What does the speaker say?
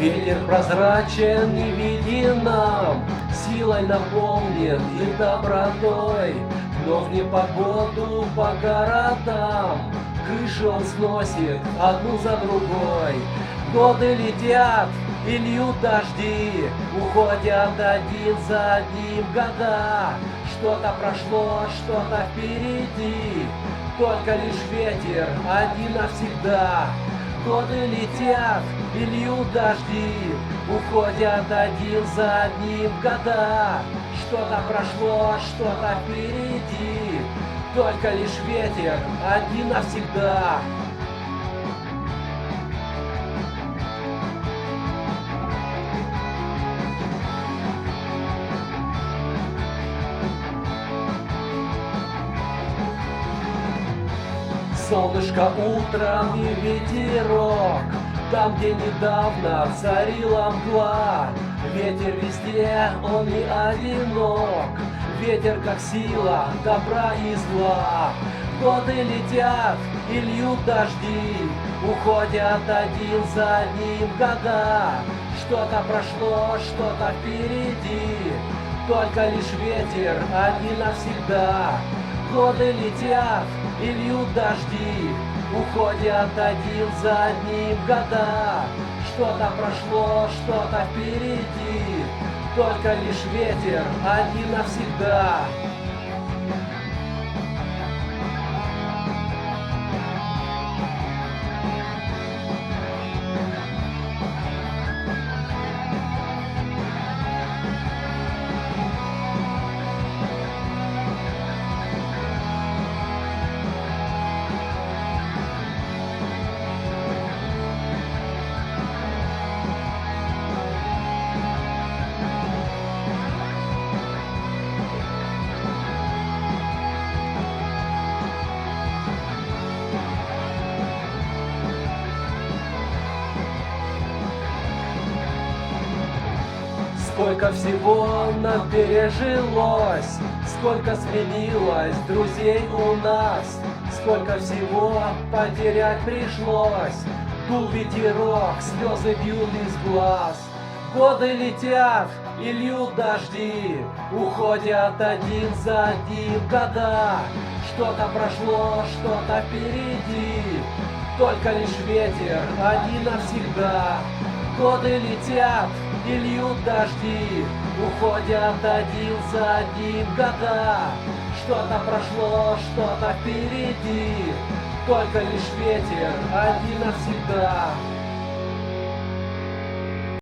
Ветер прозрачен, не виден нам, силой наполнен и добротой, но в непогоду по городам крыши он сносит одну за другой. Годы летят и льют дожди, уходят один за одним года. Что-то прошло, что-то впереди, только лишь ветер один навсегда. Годы летят и льют дожди, уходят один за одним года. Что-то прошло, что-то впереди, только лишь ветер один навсегда. Солнышко утром и ветерок, там, где недавно царила мгла. Ветер везде, он не одинок, ветер как сила добра и зла. Годы летят и льют дожди, уходят один за одним года. Что-то прошло, что-то впереди, только лишь ветер один навсегда. Годы летят и льют дожди, уходят один за одним года. Что-то прошло, что-то впереди, только лишь ветер один навсегда. Сколько всего нам пережилось, сколько сменилось друзей у нас, сколько всего потерять пришлось. Дул ветерок, слезы бьют из глаз. Годы летят и льют дожди, уходят один за одним года. Что-то прошло, что-то впереди, только лишь ветер один навсегда. Годы летят и льют дожди, уходят один за одним года. Что-то прошло, что-то впереди, только лишь ветер один навсегда.